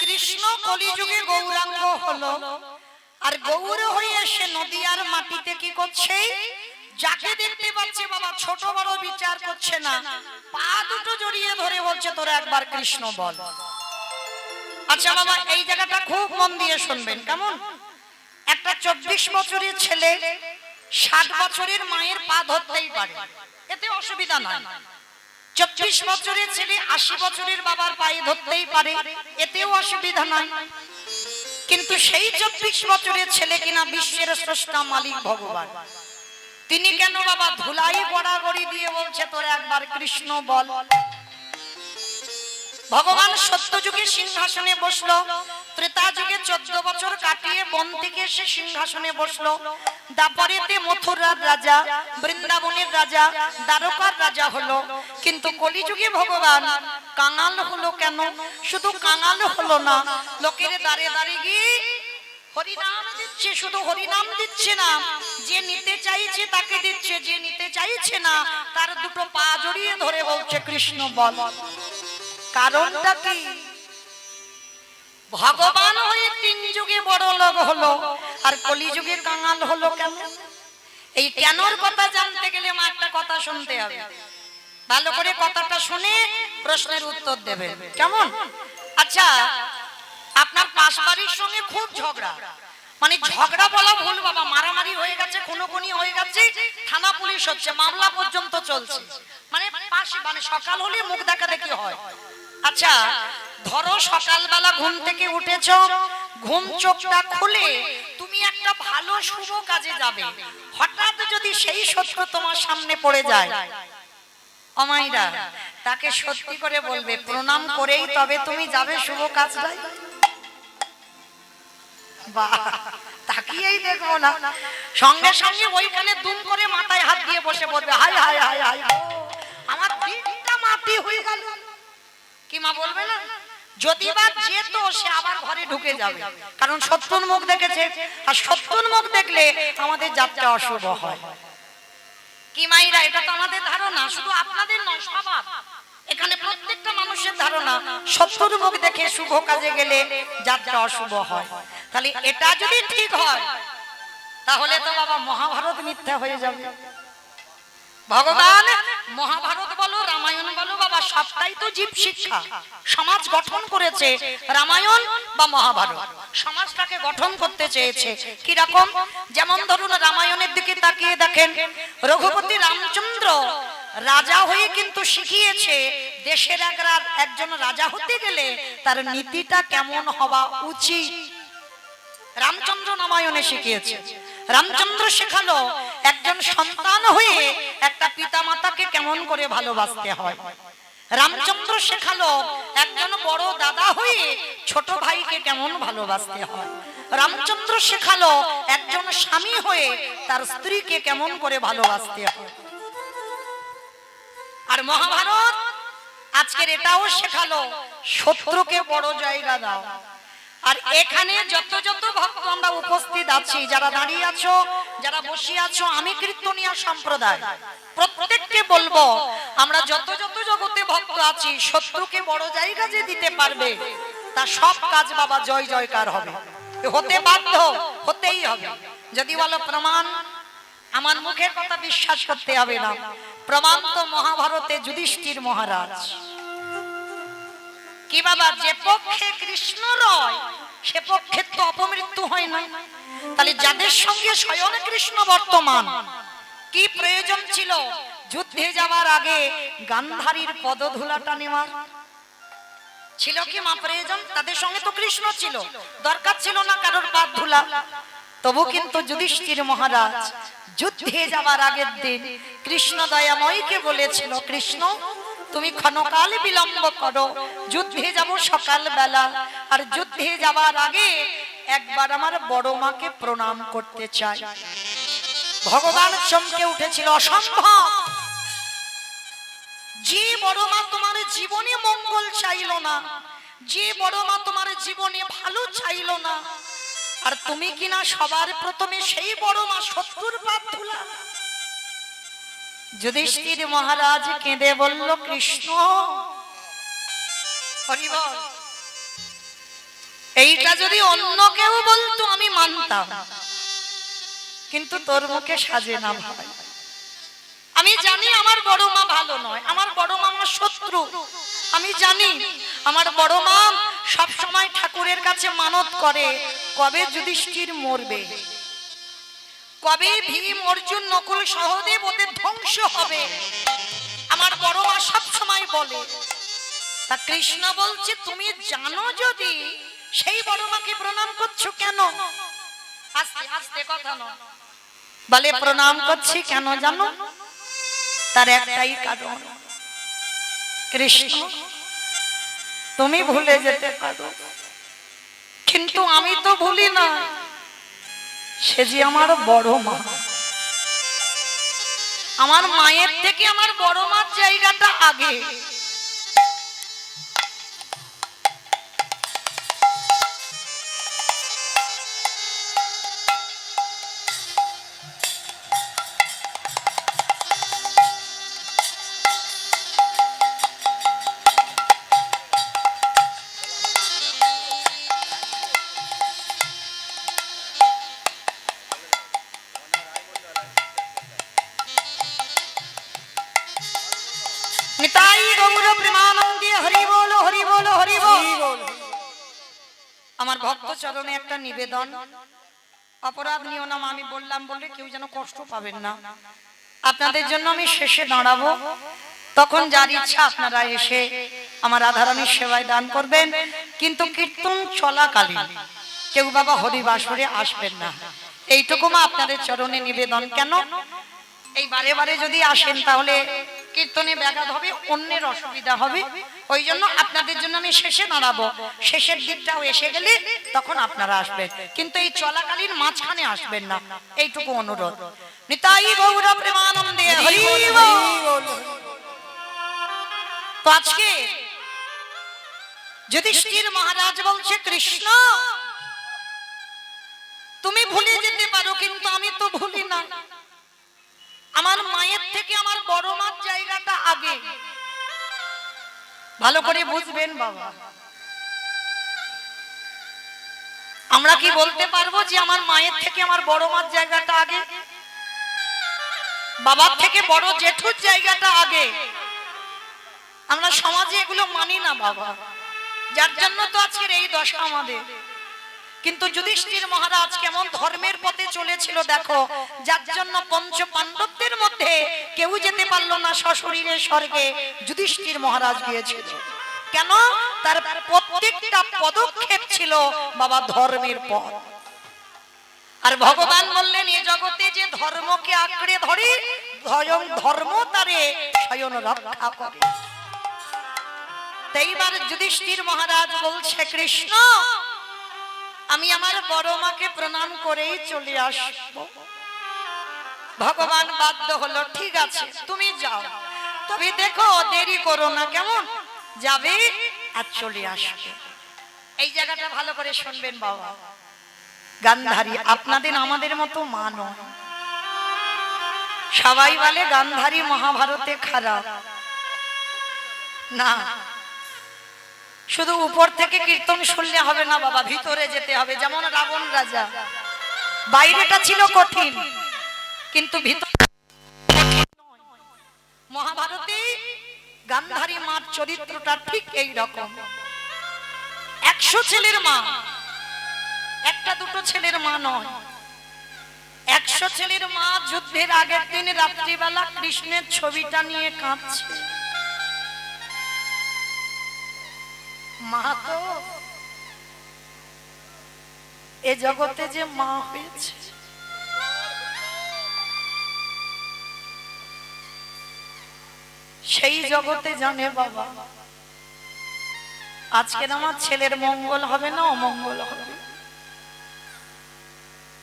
কৃষ্ণ কলিযুগে গৌরাঙ্গ হলো, আর গৌর হয়ে এসে নদিয়ার মাটিতে কি করছে? যাকে দেখতে পাচ্ছে বাবা ছোট বড় বিচার করছে না, পা দুটো জড়িয়ে ধরে বলছে তোরা একবার কৃষ্ণ বল। আচ্ছা বাবা, এই জায়গাটা খুব মন দিয়ে শুনবেন। কেমন? একটা 24 বছরের ছেলে 60 বছরের মায়ের পা ধরতেই পারে, এতে অসুবিধা নাই। 24 বছরের ছেলে 80 বছরের বাবার পায়ে ধরতেই পারে, এতেও অসুবিধা নাই। কিন্তু সেই 24 বছরের ছেলে কিনা বিশ্বের স্রষ্টা মালিক ভগবান, তিনি কেন বাবা ধুলাই গড়াগড়ি দিয়ে বলছে তোরা একবার কৃষ্ণ বল। ভগবান সত্য যুগে সিংহাসনে বসলো, ত্রেতা যুগে 14 বছর কাটিয়ে বন থেকে এসে সিংহাসনে বসলো, দাপরেতে মথুরার রাজা, বৃন্দাবনের রাজা, দ্বারকার রাজা হলো। কিন্তু কলিযুগে ভগবান কাঙাল হলো কেন? শুধু কাঙাল হলো না, লোকের দাঁড়ে দাঁড়িয়ে গিয়ে হরিনাম দিচ্ছে। শুধু হরিনাম দিচ্ছে না, যে নিতে চাইছে তাকে দিচ্ছে, যে নিতে চাইছে না তার দুটো পা জড়িয়ে ধরে বলছে কৃষ্ণ বল। কারণটা কি? ভগবান হয়ে 3 যুগে বড় লোক হলো, আর কলিযুগে কাঙাল হলো কেন? এই কেনর কথা জানতে গেলে মা একটা কথা শুনতে হবে। ভালো করে কথাটা শুনে প্রশ্নের উত্তর দেবেন। কেমন? আচ্ছা, আপনার পাশ বাড়ির সঙ্গে খুব ঝগড়া, মানে ঝগড়া বলা ভুল বাবা, মারামারি হয়ে গেছে, খুনোখুনি হয়ে গেছে, থানা পুলিশ হচ্ছে, মামলা পর্যন্ত চলছে, মানে পাশে, মানে সকাল হলে মুখ দেখা দেখি হয়। আচ্ছা ধরো সকালবেলা ঘুম থেকে উঠেছো, ঘুম চোখটা খুলে তুমি একটা ভালো শুভ কাজে যাবে, হঠাৎ যদি সেই শত্রু তোমার সামনে পড়ে যায়, অমাইরা তাকে সত্যি করে বলবে প্রণাম করেই তবে তুমি যাবে শুভ কাজটায়। বাহ, তাকিয়েই দেখবো না, সঙ্গে সঙ্গে ওইখানে দুম করে মাথায় হাত দিয়ে বসে পড়বে, হায় হায় হায় হায় আমার দিনটা মাটি হয়ে গেল। কি মা বলবে না? যদি বা যেত সে আবার ঘরে ঢুকে যাবে, কারণ শত্রুর মুখ দেখেছে, আর শত্রুর মুখ দেখলে আমাদের যাত্রা অশুভ হয়। কি মাইরা, এটা তো আমাদের ধারণা, শুধু আপনাদের নয়, সবার এখানে প্রত্যেকটা মানুষের ধারণা শত্রুর মুখ দেখে শুভ কাজে গেলে যাত্রা অশুভ হয়। তাহলে এটা যদি ঠিক হয় তাহলে তো বাবা মহাভারত মিথ্যা হয়ে যাবে। ভগবান মহাভারত বলো, রামায়ণ বলো বাবা, সবটাই তো জীব শিক্ষা, সমাজ গঠন করেছে। রামায়ণ বা মহাভারত সমাজটাকে গঠন করতে চেয়েছে। কি রকম? যেমন ধরুন রামায়ণের দিকে তাকিয়ে দেখেন, রঘুপতি রামচন্দ্র রাজা হয়ে কিন্তু শিখিয়েছে দেশের একজন রাজা হতে গেলে তার নীতিটা কেমন হওয়া উচিত। রামচন্দ্র রামায়ণে শিখিয়েছে। রামচন্দ্র শেখালো একজন সন্তান হয়ে একটা পিতামাতাকে কেমন করে ভালোবাসতে হয়। রামচন্দ্র শেখালো একজন বড় দাদা হয়ে ছোট ভাইকে কেমন ভালোবাসতে হয়। রামচন্দ্র শেখালো একজন স্বামী হয়ে তার স্ত্রীকে কেমন করে ভালোবাসতে হয়। আর মহাভারত আজকের এটাও শেখালো শত্রুকে বড় জায়গা দাও। আর এখানে যত যত ভক্ত আমরা উপস্থিত আছি, যারা দাঁড়িয়ে আছো, যারা বসে আছো, আমি কীর্তনিয়া সম্প্রদায় প্রত্যেককে বলবো, আমরা যত যত জগতে ভক্ত আছি, শত্রুকে বড় জায়গা যে দিতে পারবে তার সব কাজ বাবা জয় জয়কার হবে, হতে বাধ্য, হতেই হবে। যদি বলো প্রমাণ, আমার মুখের কথা বিশ্বাস করতে হবে না, প্রমাণ তো মহাভারতে যুধিষ্ঠির মহারাজ। কি বাবা, যে পক্ষে কৃষ্ণ রয় সে পক্ষে তো অপমৃত্যু হয় না। তাহলে যাদের সঙ্গে স্বয়ং কৃষ্ণ বর্তমান, কি প্রয়োজন ছিল যুদ্ধে যাওয়ার আগে গান্ধারীর পদধূলাটা নেওয়ার? ছিল কি মা প্রয়োজন? তাদের সঙ্গে তো কৃষ্ণ ছিল, দরকার ছিল না কারোর পা ধুলা। তবু কিন্তু যুধিষ্ঠির মহারাজ যুদ্ধে যাওয়ার আগের দিন কৃষ্ণ দয়াময়কে বলেছিল, কৃষ্ণ তুমি ক্ষণকাল বিলম্ব করো, যুদ্ধে যাব সকাল বেলা, আর যুদ্ধে যাওয়ার আগে একবার আমার বড় মাকে প্রণাম করতে চাই। ভগবান চমকে উঠেছিল, অসম্ভব, যে বড় মা তোমার জীবনে মঙ্গল চাইল না, যে বড় মা তোমার জীবনে ভালো চাইল না, আর তুমি কিনা সবার প্রথমে সেই বড় মা শত্রুর পাপ ধুলা। যুধিষ্ঠির মহারাজ কেঁদে বলল, কৃষ্ণ হরি বল, এইটা যদি অন্য কেউ বলতো আমি মানতাম, কিন্তু তোর মুখে সাজে না ভাই। আমি জানি আমার বড় মা ভালো নয়, আমার বড় মা আমার শত্রু। আমি জানি আমার বড় মা সব সময় ঠাকুরের কাছে মানত করে কবে যুধিষ্ঠির মরবে, কবে ভীম অর্জুন নকুল সহদেব ওদের ধ্বংস হবে, আমার বড় মা সব সময় বলে। তা কৃষ্ণ বলছে, তুমি জানো যদি সেই বড় মাকে প্রণাম করছো কেন? আস্তে আস্তে কথা নয়, বলে প্রণাম করছি কেন জানো? তার একটাই কারণ, কৃষ্ণ তুমি ভুলে যেতে পারো, কিন্তু আমি তো ভুলি না। সে যে আমার বড় মা, আমার মায়ের থেকে আমার বড় মার জায়গাটা আগে। আমার ভক্ত চরণে একটা নিবেদন, অপরাধ নিও না, আমি বললাম বলে কেউ যেন কষ্ট পাবেন না। আপনাদের জন্য আমি শেষে দাঁড়াবো, তখন যার ইচ্ছা আপনারা এসে আমার রাধারানীর সেবায় দান করবেন, কিন্তু কীর্তন চলাকালীন কেউ বাবা হরিবাসরে আসবেন না, এইটুকু মা আপনাদের চরণে নিবেদন। কেন এই বারে বারে যদি আসেন তাহলে কীর্তনে ব্যাঘাত হবে, অন্যের অসুবিধা হবে, ওই জন্য আপনাদের জন্য আমি শেষে দাঁড়াবো। শেষের দিকটাও এসে গেলে তখন আপনারা আসবেন, কিন্তু এই চলাকালীন মাঝখানে আসবেন না, এইটুকু অনুরোধ। নিতাই গৌর প্রেমানন্দে হরি বল। তো আজকে যুধিষ্ঠির মহারাজ বলছে, কৃষ্ণ তুমি ভুলে যেতে পারো, কিন্তু আমি তো ভুলি না। আমার মায়ের থেকে আমার বড় মার জায়গাটা আগে, ভালো করে বুঝবেন বাবা। আমরা কি বলতে পারবো যে আমার মায়ের থেকে আমার বড় মার জায়গাটা আগে, বাবার থেকে বড় জেঠুর জায়গাটা আগে? আমরা সমাজে এগুলো মানি না বাবা, যার জন্য তো আজকের এই দশা আমাদের। কিন্তু যুধিষ্ঠির মহারাজ কেমন ধর্মের পথে চলেছিল দেখো, যার জন্য পঞ্চ পাণ্ডবদের মধ্যে কেউ যেতে পারলো না সশরীরে স্বর্গে, যুধিষ্ঠির মহারাজ গিয়েছিল। কেন? তার প্রত্যেকটা পদক্ষেপ ছিল বাবা ধর্মের পথ। আর ভগবান বললেন, এ জগতে যে ধর্মকে আঁকড়ে ধরে স্বয়ং ধর্ম তারে স্বয়ং রক্ষা করে। এইবার যুধিষ্ঠির মহারাজ বলছে, কৃষ্ণ আমি আমার বড় মাকে প্রণাম করেই চলে আসবো। ভগবান বাধ্য হলো, ঠিক আছে তুমি যাও, তবে দেখো দেরি করো না, কেমন? যাবে আর চলে আসবে। এই জায়গাটা ভালো করে শুনবেন বাবা। গান্ধারী আপনাদের আমাদের মতো মা নয়। সবাই বলে গান্ধারী মহাভারতে খারাপ না, শুধু উপর থেকে কীর্তন শুনলে হবে না বাবা, ভিতরে যেতে হবে। যেমন রাবণ রাজা, বাইরেটা ছিল কঠিন কিন্তু ভিতরে মহাভারতে গান্ধারী মার চরিত্রটা ঠিক এই রকম। 100 ছেলের মা, একটা দুটো ছেলের মা নয়, 100 ছেলের মা। যুদ্ধের আগের দিন রাত্রিবেলা কৃষ্ণের ছবিটা নিয়ে কাঁদছে। মা তো এ জগতে যে মা হয়েছে, সেই জগতে জানে বাবা আজকের আমার ছেলের মঙ্গল হবে না অমঙ্গল হবে।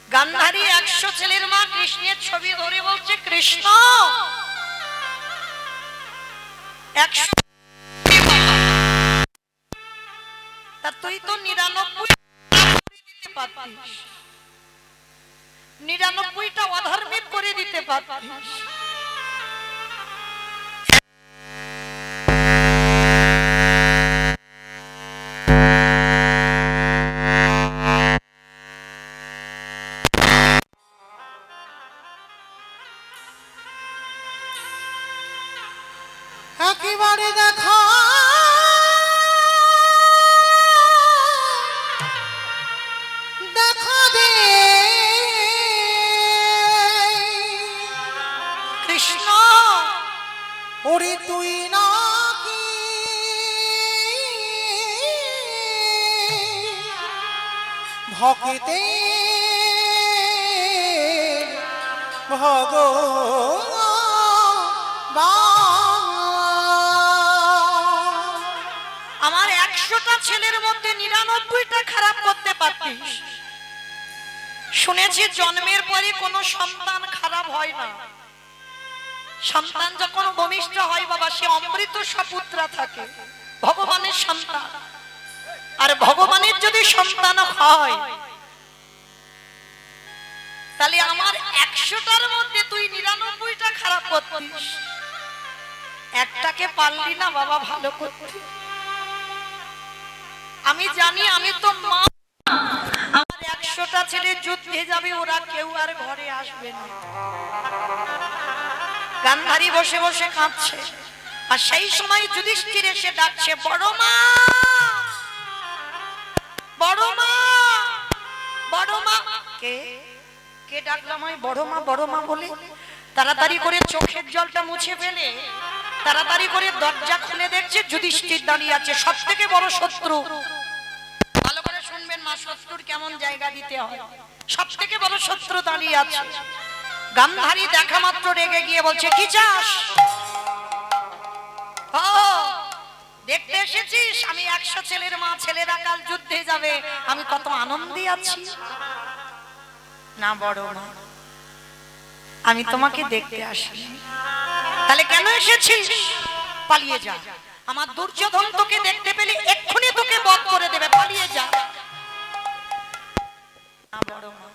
গান্ধারী 100 ছেলের মা কৃষ্ণের ছবি ধরে বলছে, কৃষ্ণ 100 তা তুই তো 99টা অধর্মিক করে দিতে পারতিস, একেবারে দেখা দেখা দে কৃষ্ণ ওরে তুই নাকি ভক্তে আমার 100টা ছেলের মধ্যে 99টা খারাপ করতে পারতিস। শুনেছি জন্মের পরে কোনো সন্তান খারাপ হয় না, সন্তান যখন ভূমিষ্ঠ হয় বাবা সে অমৃত সপুত্রা থাকে, ভগবানের সন্তান। আর ভগবানের যদি সন্তান হয় তাহলে আমার 100টার মধ্যে তুই 99টা খারাপ করতিস, একটাকে পারলি না বাবা ভালো করতে। আমি জানি আমি তো মা, আমার 100টা ছেলে যুদ্ধে যাবে, ওরা কেউ আর ঘরে আসবে না। গান্ধারী বসে বসে কাঁদছে, আর সেই সময় যুধিষ্ঠির এসে ডাকছে, বড় মা, বড় মা, বড় মা। কে কে ডাকলাম আমি বড় মা বড় মা বলে? তাড়াতাড়ি করে চোখের জলটা মুছে ফেলে তাড়াতাড়ি করে দরজা খুলে দেখছে যুধিষ্ঠির দাঁড়িয়ে আছে, সবথেকে বড় শত্রু। ভালো করে শুনবেন মা, শত্রুর কেমন জায়গা দিতে হয়। সবথেকে বড় শত্রু দাঁড়িয়ে আছে। গান্ধারী দেখা মাত্র রেগে গিয়ে বলছে, কি চাস? ও দেখতে এসেছিস? আমি 100 ছেলের মা, ছেলেরা কাল যুদ্ধে যাবে, আমি কত আনন্দে আছি। না বড় মা, আমি তোমাকে দেখতে আসিনি। তাহলে কেন এসেছিস? পালিয়ে যা, আমার দুর্যোধন তোকে দেখতে পেলে এক্ষুনি তোকে বধ করে দেবে, পালিয়ে যা। না বড় মা,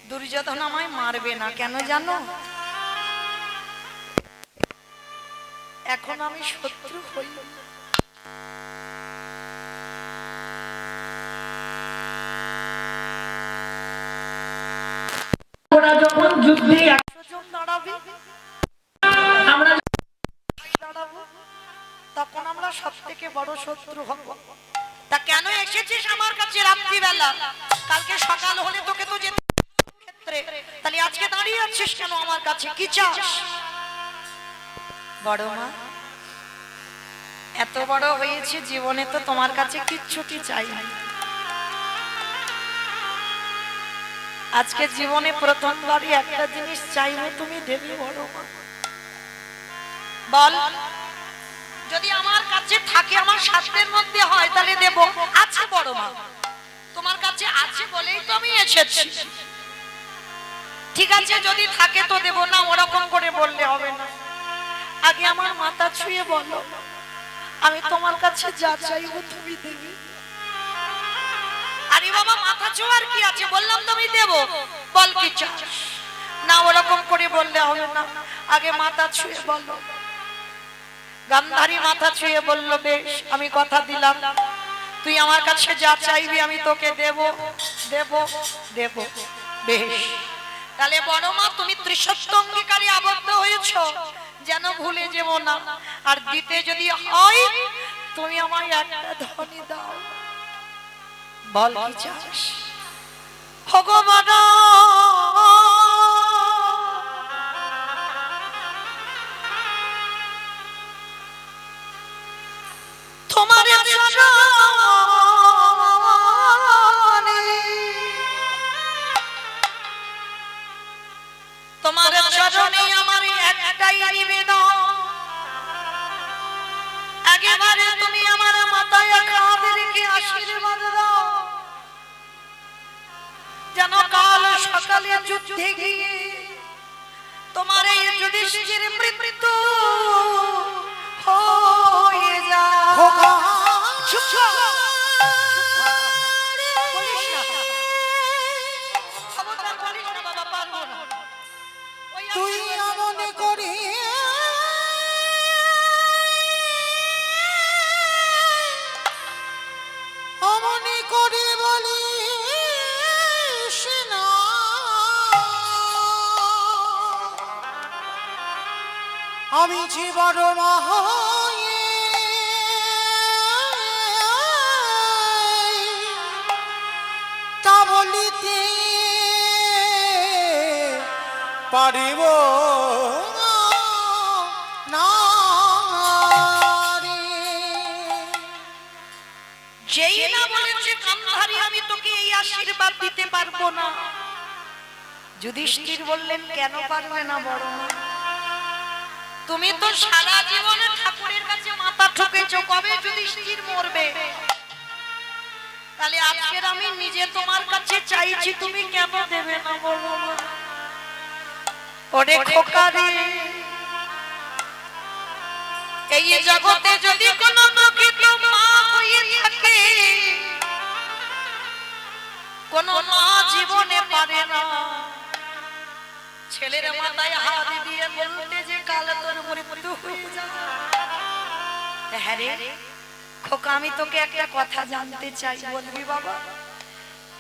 দুর্যোধন আমায় মারবে না, কেন জানো? এখন আমি শত্রু হই। ওরা যখন যুদ্ধে 100 জন দাঁড়াবে, আমরা দাঁড়াবো, তখন আমরা সবথেকে বড় শত্রু হব। তা কেন এসেছিস আমার কাছে রাত্রিবেলা? কালকে সকাল হলে তোকে তো যেতে ক্ষেত্রে, তাহলে আজকে দাঁড়িয়ে আছিস কেন আমার কাছে? কি চাস? বড় মা, এত বড় হয়েছে জীবনে তো তোমার কাছে কিচ্ছুটি চাই না। আজকে জীবনে প্রথমবারই একটা জিনিস চাইবো, তুমি দেবে বড় মা। বল, যদি আমার কাছে থাকে, আমার সাধ্যের মধ্যে হয়, তাহলে দেব। আছে বড় মা, তোমার কাছে আছে বলেই তো আমি এসেছি। ঠিক আছে, যদি থাকে তো দেব, না ওরকম করে বললে হবে না। আগে আমার মাথা ছুঁয়ে বলো, আমি তোমার কাছে যা চাইবো তুমি দেবে। আরে বাবা, মাথা ছোঁয়ার কি আছে? বললাম তুমি দেব, বল কি চাস? না ওরকম করে বললে হবে না, আগে মাথা ছুঁয়ে বলো। গান্ধারী মাথা ছুঁয়ে বলল, বেশ, আমি কথা দিলাম, তুই আমার কাছে যা চাইবি আমি তোকে দেব দেব দেব। বেশ, তাহলে বড় মা তুমি ত্রিসত্য অঙ্গীকারে আবদ্ধ হয়েছো, যেন ভুলে যাব না। আর দিতে যদি হয় তুমি আমায় একটা ধনী দাও। বল কি চাস? ভগবান তোমার তোমার চরণে আমার একটাই নিবেদন, একেবারে তুমি আমার মাথায় হাত রেখে আশীর্বাদ দাও, যেন কাল সকালে যুদ্ধে গিয়ে তোমার এই যুধিষ্ঠির মৃত্যু হয়ে যায়। তুই মনে করি অমনে করে বলি আমি যে বড় মহায়ে তা বলিতে পারিব না রে। যেই না বলেছে গান্ধারী আমি তোকে এই আশীর্বাদ দিতে পারবো না, যুধিষ্ঠির বললেন কেন পারবে না বড় মা? তুমি তো সারা জীবনে ঠাকুরের কাছে মাথা ঠুকেছো, কবে যুধিষ্ঠির মরবে? তাহলে আজকের আমি নিজে তোমার কাছে চাইছি, তুমি কেন দেবে না বড় মা? ওরে খোকা রে, এই জগতে যদি কোনো প্রকৃত মা হয়ে থাকে, কোন মা জীবনে পারে না ছেলের মাথায় হাত দিয়ে বলতে যে কাল তোর মৃত্যু হয়ে যাবে। হ্যাঁ রে খোকা, আমি তোকে একটা কথা জানতে চাই, বলবি বাবা?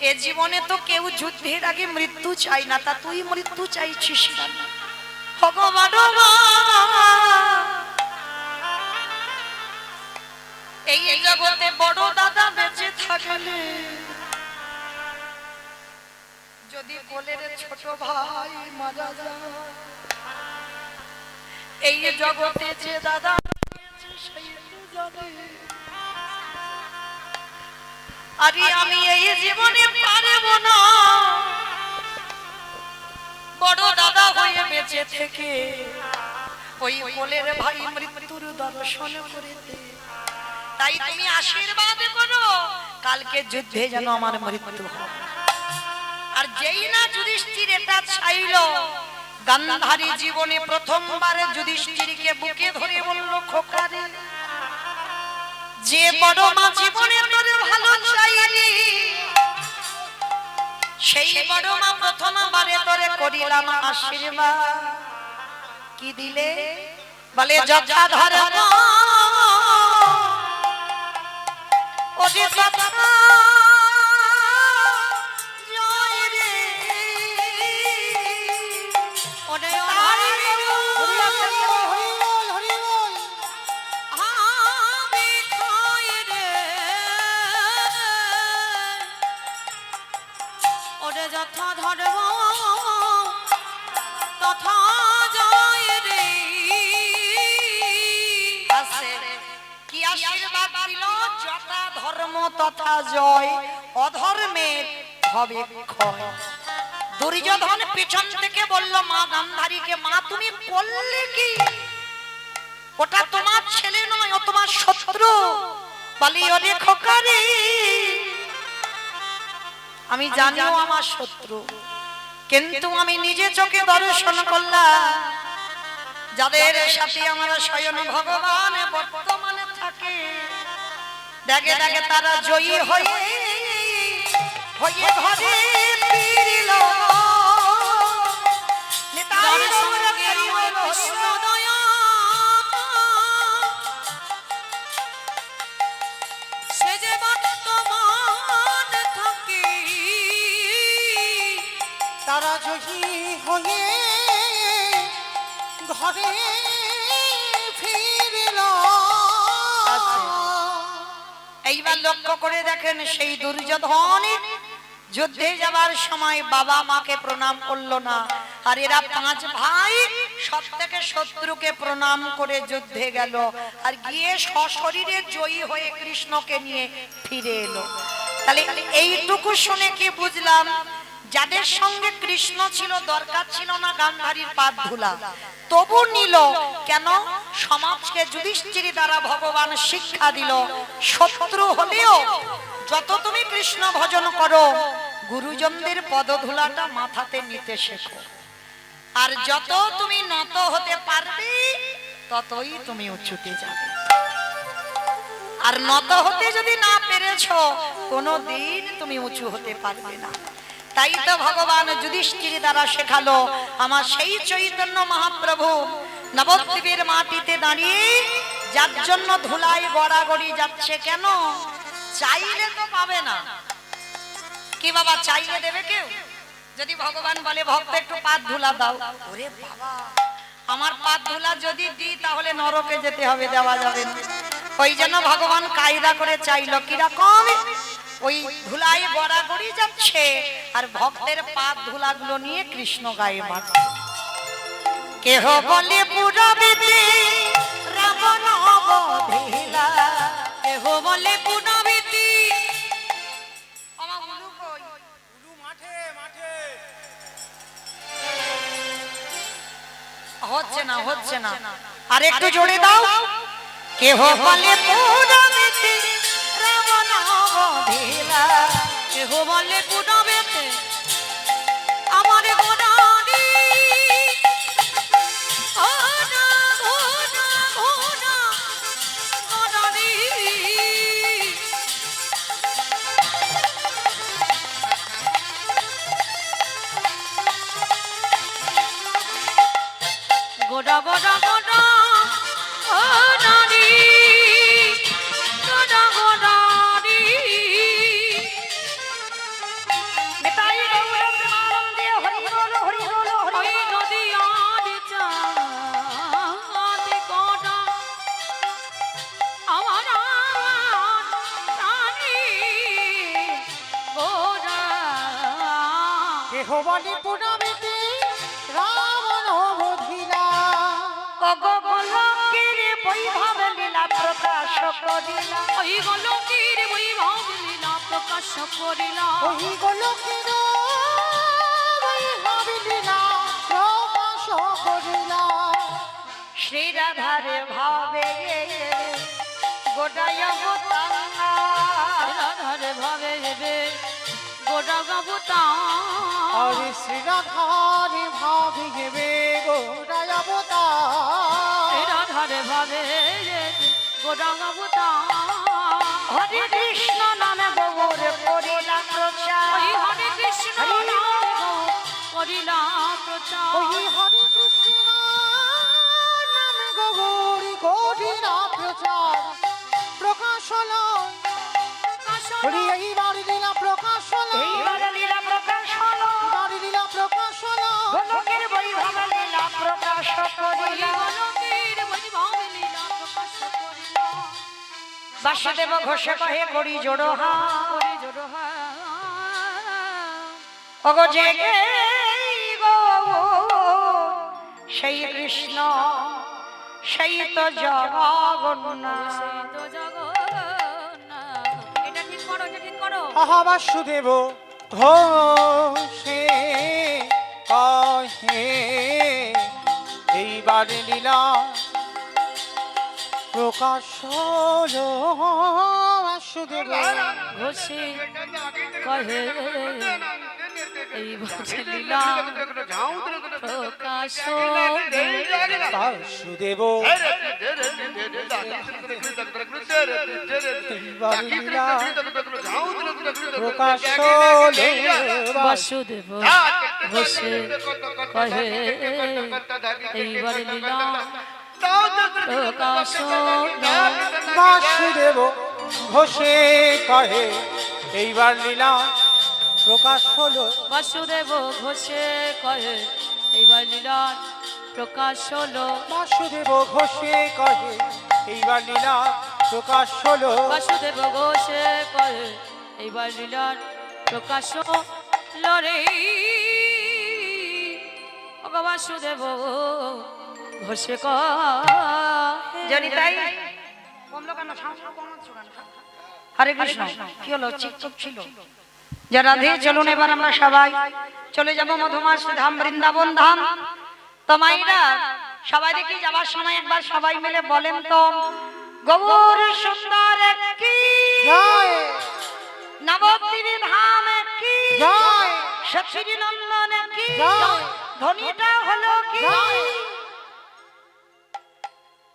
এ জীবনে তো কেউ যুদ্ধের আগে মৃত্যু চাই না, তা তুই মৃত্যু চাইছিস না? ভগবান এই জগতে বড় দাদা বেঁচে থাকলে যদি কোলের ছোট ভাই মারা যায়, এই জগতে যে দাদা সেই তো জানে। আরে আমি এই জীবনে পারবো না বড় দাদা হয়ে বেঁচে থেকে ওই কোলের ভাই মৃত্যুর দর্শন করিতে। তাই তুমি আশীর্বাদ করো কালকে যুদ্ধে যেন আমার মৃত্যু হয়। আর যেই না যুধিষ্ঠির এটা চাইল, গান্ধারী জীবনে প্রথমবার যুধিষ্ঠিরকে বুকে ধরে বলল, খোকা রে, যে বড় মা জীবনে তোর ভালো চাইলি, সেই বড় মা প্রথমবারে তোরে করিলাম আশীর্বাদ। কি দিলে? বলে যথা ধর্ম ওরে তথা জয় রে। ওরে হরি বল, হরি বল। আমি খাই রে, ওরে যথা ধর্ম তথা জয় রে। কি আশীর্বাদ দিল? যথা ধর্ম তথা জয়, অধর্মের হবে ক্ষয়। দুর্যোধন পিছন থেকে বলল মা গান্ধারীকে, মা তুমি বললে কি? ওটা তোমার ছেলে নয়, ও তোমার শত্রু। বলি ওরে খোকা রে, আমি জানিও আমার শত্রু, কিন্তু আমি নিজে চোখে দর্শন করলাম যাদের সাথে আমার স্বয়ং ভগবান বর্তমানে থাকে, দেখে দেখে তারা জয়ী হয়ে হয়ে ঘরে ফিরিল। নিতাই গৌর হরি বল, কৃষ্ণদয়া সে যে বর্তমান থাকে, তারা জয়ী হয়ে ঘরে ফিরিল। এইবার লক্ষ্য করে দেখেন, সেই দুর্যোধন যুদ্ধে যাবার সময় বাবা মাকে প্রণাম করলো না, আর এরা পাঁচ ভাই সব থেকে শত্রুকে প্রণাম করে যুদ্ধে গেল, আর গিয়ে সশরীরে জয়ী হয়ে কৃষ্ণকে নিয়ে ফিরে এলো। তাহলে এইটুকু শুনে কি বুঝলাম? যাদের সঙ্গে কৃষ্ণ ছিল, দরকার ছিল না গান্ধারীর পাদ ধুলা, তবু নিল কেন? সমাজকে যুধিষ্ঠির দ্বারা ভগবান শিক্ষা দিল, শত্রু হলেও যত তুমি কৃষ্ণ ভজন করো, গুরুজনদের পদধূলাটা মাথাতে নিতে শেখো। আর যত তুমি নত হতে পারবে, ততই তুমি উঁচুতে যাবে। আর নত হতে যদি না পেরেছো, কোনোদিন তুমি উঁচু হতে পারবে না। তাই তো ভগবান যুধিষ্ঠির দ্বারা শেখালো, আমার সেই চৈতন্য মহাপ্রভু নবদ্বীপের মাটিতে দাঁড়িয়ে যার জন্য ধুলায় গড়াগড়ি যাচ্ছে, কেন? চাইলে তো পাবে না। কি বাবা, চাইলে দেবে কেউ? যদি ভগবান বলে ভক্ত একটু পাদ ধুলা দাও, ওরে বাবা আমার পা ধুলা যদি দিই তাহলে নরকে যেতে হবে, দেওয়া যাবে না। ওই জন্য ভগবান কায়দা করে চাইলো কিরকম, ওই ধুলাই গড়াগড়ি যাচ্ছে আর ভক্তের পা ধুলাগুলো নিয়ে কৃষ্ণ গায়ে মারছে। কেহ বলে পুরবিতে রাবণ অবধিলা, কেহ বলে পুরবিতে আমার গুরু কই গুরু মাঠে মাঠে হচ্ছে না আর একটু জোরে দাও। কেহ বলে পুরবিতে রাবণ অবধিলা, কেহ বলে পুরবিতে আমার গোড়ানি ওনা ওনা ওনা গোড়ানি। গোড়া গোড়া গোড়া ও নারী গোড়া গোড়ারি মিতাই গৌর প্রেমানন্দে হরি বল হরি বল হরি নদী আর চাঁদি গোড়া আমার রানী গোড়া। কেহ বলে পুরবিতে রাবণ বধিলা, গোলকের বৈভব লীলা প্রকাশ করিলা, ওই গোলকের বৈভব লীলা প্রকাশ করিলা, ওই গোলকের বৈভব লীলা প্রকাশ করিলা। শ্রী রাধার ভাবে গোটায় গোতাঙ্গা, রাধার ভাবে গোটা গাবুতা, হরে শ্রী রাধার ভাবে হেবে গোড়ায় অবতার, রাধার ভাবে গোটা গাবুতা। হরে কৃষ্ণ নামে গৌর করিলা প্রচার, হরে কৃষ্ণ নামে গৌর করিলা প্রচার, ওই হরে কৃষ্ণ নামে গৌরী করিলা প্রচার। প্রকাশ হলো হরি এইবার লীলা প্রকাশ হলো, এইবার লীলা প্রকাশ হলো, এইবার লীলা প্রকাশ হলো। গোলকের বৈভব লীলা প্রকাশ করিলা, গোলকের বৈভব লীলা প্রকাশ করিলা। বাসুদেব ঘোষ কহে করি জোড়হা, করি জোড়হা ওগো জেগে গো সেই কৃষ্ণ সেই তো জগন্নাথ, সেই তো জগন্নাথ। এটা ঠিক করো, এটা ঠিক করো। আহা বাসুদেব ঘোষে কহে এইবার লীলা প্রকাশ হলো। বাসুদেব ঘোষে কহে এইবার লীলা প্রকাশ বাসুদেব এইবার লীলা প্রকাশ হলো। বাসুদেব ঘোষে কহে এইবার লীলা প্রকাশ বাসুদেব ঘোষে কহে এইবার লীলা প্রকাশ হলো। বাসুদেব ঘোষে কহে এইবার লীলা প্রকাশ হলো, বাসুদেব ঘোষে কহে এইবার লীলা প্রকাশ হলো। বাসুদেব ঘোষে কহে এইবার লীলার প্রকাশ হলো রে। ওগো বাসুদেব ঘোষে কহে। জানি তাই কমলো কেন, হরে কৃষ্ণ। কি হলো, চিকচিক ছিল। যা রাধে চলুন এবার আমরা সবাই চলে যাব মধুমাস ধাম বৃন্দাবন ধাম। তো মাইরা সবাই দেখি যাবার সময় একবার সবাই মিলে বলেন তো, গৌর সুন্দর কি জয় নবদ্বীপ ধাম কি জয় সখী নন্দন কি জয় ধ্বনিটা হলো কি জয়।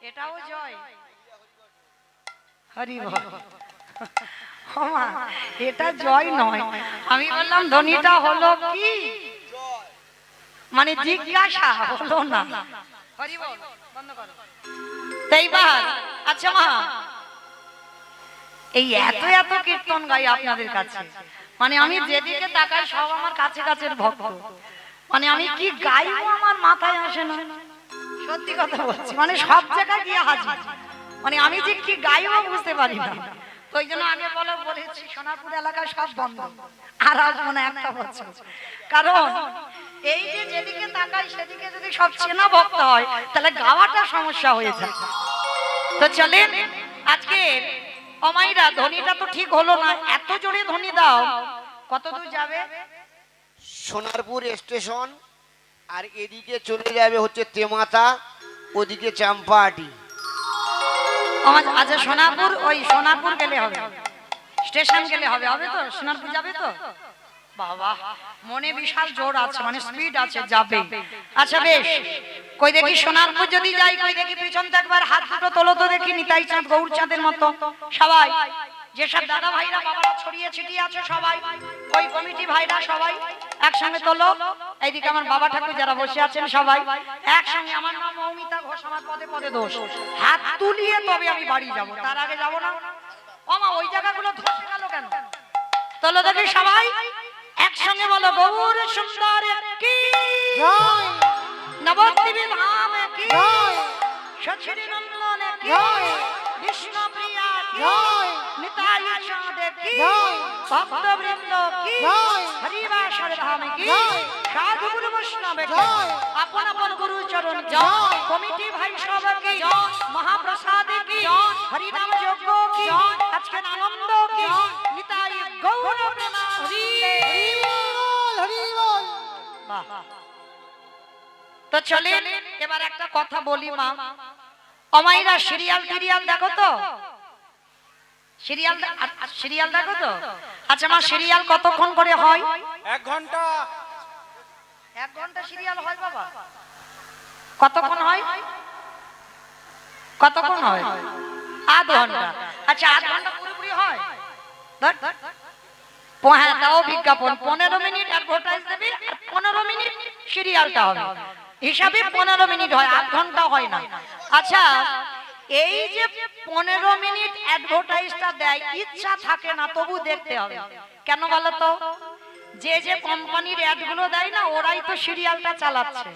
এটাও জয়। হরি বল। ওমা, এটা জয় নয়, আমি বললাম ধ্বনিটা হলো কি, মানে জিজ্ঞাসা হলো না। হরি বল, বন্ধ করো। তাইবার আচ্ছা মা, এই এত এত কীর্তন গাই আপনাদের কাছে, মানে আমি যেদিকে তাকাই সব আমার কাছে কাছের ভক্ত, মানে আমি কি গাইবো আমার মাথায় আসে না। সত্যি কথা বলছি, মানে সব জায়গায় গিয়ে হাজির। মানে আমি যে কি গাইবো বুঝতে পারি না, তো ওই জন্য আগে বলেছি সোনারপুর এলাকায় সব বন্ধ, আর আসবো না একটা বছর। কারণ এই যে যেদিকে তাকাই সেদিকে যদি সব চেনা ভক্ত হয় তাহলে গাওয়াটা সমস্যা হয়ে যায়। তো চলেন আজকে অমাইরা ধ্বনিটা তো ঠিক হলো না, এত জোরে ধ্বনি দাও। কত দূর যাবে? সোনারপুর স্টেশন, আর এদিকে চলে যাবে হচ্ছে তেমাতা, ওদিকে চাম্পাহাটি। আচ্ছা সোনারপুর, ওই সোনারপুর গেলে হবে, স্টেশন গেলে হবে, হবে তো? সোনারপুর যাবে তো? বাবা মনে বিশাল জোর আছে, মানে স্পিড আছে, যাবে। আচ্ছা বেশ, কই দেখি সোনারপুর যদি যাই, কই দেখি পিছন থেকে একবার হাত দুটো তোলো তো দেখি, নিতাই চাঁদ গৌর চাঁদের মতো সবাই, যেসব দাদা ভাইরা বাবারা ছড়িয়ে ছিটিয়ে আছে সবাই, ওই কমিটি ভাইরা সবাই একসঙ্গে তোলো। এইদিকে আমার বাবা ঠাকুর যারা বসে আছেন সবাই একসঙ্গে। আমার নাম মৌমিতা ঘোষ, আমার পদে পদে দোষ। হাত তুলিয়ে তবে আমি বাড়ি যাব, তার আগে যাব না। ও মা, ওই জায়গাগুলো ধসে গেল কেন? তোলো দেখি সবাই একসঙ্গে বলো, গৌর সুন্দর কি জয় নবদ্বীপে ধাম কি জয় সচির নন্দন কি জয় বিষ্ণু প্রিয়া কি জয় নিতাই চাঁদ কি জয় ভক্তবৃন্দ কি জয় হরিবাসর ধাম কি জয় সাধু গুরু বৈষ্ণব কি জয় আপন আপন গুরু চরণ জয় কমিটি ভাই সব কি মহাপ্রসাদ কি হরিনাম যজ্ঞ কি আজকের আনন্দ কি নিতাই গৌর প্রেমানন্দে। হরি বল হরি বল। বাহ। তো চলেন এবার একটা কথা বলি মা, অমাইরা সিরিয়াল টিরিয়াল দেখো তো? সিরিয়াল দেখো তো? আচ্ছা মা, সিরিয়াল কতক্ষণ করে হয়? 1 ঘন্টা। 1 ঘন্টা সিরিয়াল হয় বাবা? কতক্ষণ হয়? কতক্ষণ হয়? আধ ঘন্টা। আচ্ছা আধ ঘন্টা পুরোপুরি হয়? ধর, হ্যাঁ তাও বিজ্ঞাপন 15 মিনিট অ্যাডভার্টাইজ দেবে, 15 মিনিট সিরিয়ালটা হবে, হিসাবে 15 মিনিট হয়, আধ ঘন্টা হয় না। আচ্ছা এই যে 15 মিনিট অ্যাডভার্টাইজটা দেয়, ইচ্ছা থাকে না তবু দেখতে হবে। কেন বলো তো? যে যে কোম্পানির অ্যাডগুলো দেয় না, ওরাই তো সিরিয়ালটা চালাচ্ছে।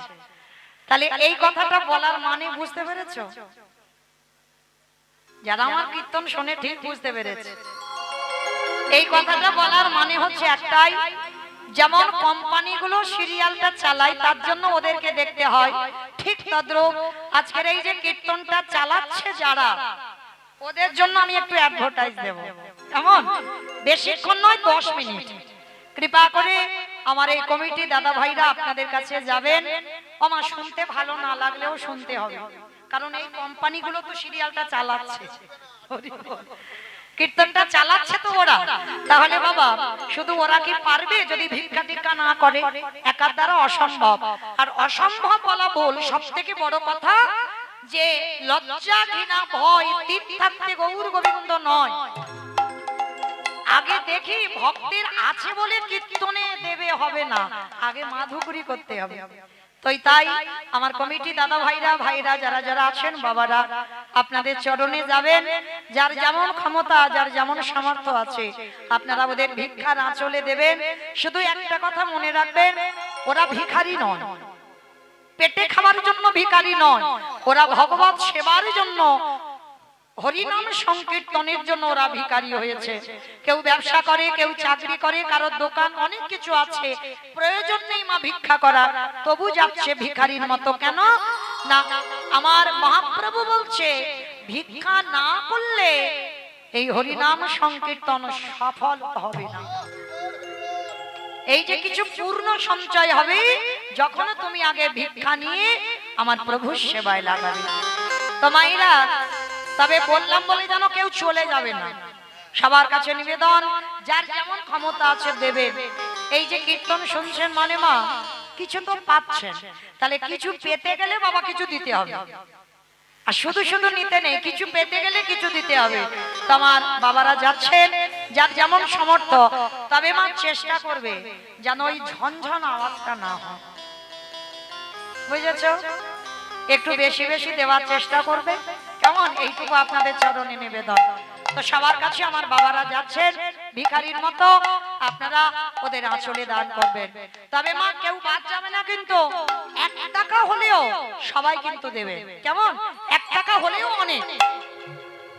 তাহলে এই কথাটা বলার মানে বুঝতে পেরেছো? যারা আমার কীর্তন শুনে ঠিক বুঝতে পেরেছে। এই কথাটা বলার মানে হচ্ছে একটাই, যেমন কোম্পানিগুলো সিরিয়ালটা চালায় তার জন্য ওদেরকে দেখতে হয়, ঠিক তদ্রূপ আজকের এই যে কীর্তনটা চালাচ্ছে যারা, ওদের জন্য আমি একটু অ্যাডভার্টাইজ দেব। কেমন? বেশিক্ষণ নয়, 10 মিনিট। কৃপা করে আমার এই কমিটি দাদা ভাইরা আপনাদের কাছে যাবেন। আমার শুনতে ভালো না লাগলেও শুনতে হবে, কারণ এই কোম্পানিগুলো তো সিরিয়ালটা চালাচ্ছে, কীর্তনটা চালাচ্ছে তো ওরা। তাহলে বাবা শুধু ওরা কি পারবে যদি ভিক্ষা টিক্ষা না করে? একার দ্বারা অসম্ভব। আর অসম্ভব বলা বল, সব থেকে বড় কথা যে লজ্জা ঘৃণা ভয় তিন থাকতে গৌর গোবিন্দ নয়। আগে দেখি ভক্তের আছে বলে কীর্তনে দেবে হবে না, আগে মাধুকরী করতে হবে। তাই আমার কমিটি দাদা ভাইরা যারা যারা আছেন বাবারা, আপনাদের চরণে যাবেন, যার যেমন ক্ষমতা যার যেমন সামর্থ্য আছে আপনারা ওদের ভিক্ষার আঁচলে দেবেন। শুধু একটা কথা মনে রাখবেন, ওরা ভিখারি নয়, পেটে খাওয়ার জন্য ভিখারি নয়, ওরা ভগবত সেবার জন্য, হরিনাম সংকীর্তনের জন্য ওরা ভিখারি হয়েছে। কেউ ব্যবসা করে, কেউ চাকরি করে, কারোর দোকান, অনেক কিছু আছে, প্রয়োজন নেই মা ভিক্ষা করা, তবু যাচ্ছে ভিখারির মতো। কেন না? আমার মহাপ্রভু বলছে ভিক্ষা না করলে এই হরিনাম সংকীর্তন সফল হবে না। এই যে কিছু পূর্ণ সঞ্চয় হবে যখন তুমি আগে ভিক্ষা নিয়ে আমার প্রভুর সেবায় লাগাবে। তো মায়েরা, তবে বললাম বলে যেন কেউ চলে যাবে না, সবার কাছে নিবেদন, যার যেমন ক্ষমতা আছে দেবে। এই যে কীর্তন শুনছেন মানে মা কিছু তো পাচ্ছেন, তাহলে কিছু পেতে গেলে বাবা কিছু দিতে হবে। আর শুধু শুধু নিতে নেই, কিছু পেতে গেলে কিছু দিতে হবে। তোমার বাবারা যাচ্ছেন যার যেমন সামর্থ্য, তবে মা চেষ্টা করবে যেন ওই ঝনঝন আওয়াজটা না হয়, বুঝেছো? একটু বেশি বেশি দেওয়ার চেষ্টা করবে, কেমন? এইটুকু আপনাদের চরণে নিবেদন। তো সবার কাছে আমার বাবারা যাচ্ছেন ভিখারির মতো, আপনারা ওদের আঁচলে দান করবেন। তবে মা কেউ বাদ যাবে না কিন্তু, 1 টাকা হলেও সবাই কিন্তু দেবে, কেমন? 1 টাকা হলেও অনেক।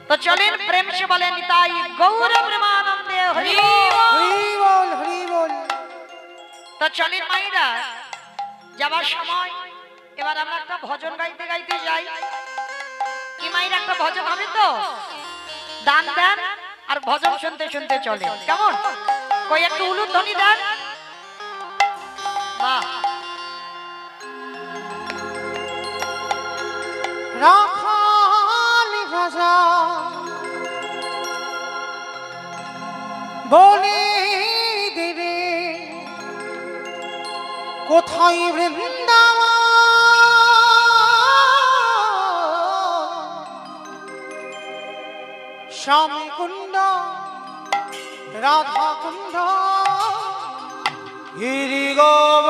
তো চলেন প্রেম সে বলেন তাই গৌর প্রেমানন্দে হরি বল। হরি বল হরি বল। তো চলেন মাইরা, যাবার সময় এবার আমরা একটা ভজন গাইতে গাইতে যাই। কি মাইরা একটা ভজন হবে তো? দান দেন আর ভজন শুনতে শুনতে চলে, কেমন? কই একটু উলুধ্বনি দেন। বাহ, রাখালি ভাষা বলে দেবে কোথায় বৃন্দাবন, স্বামী কুণ্ড রাধা কুণ্ড গিরি গোব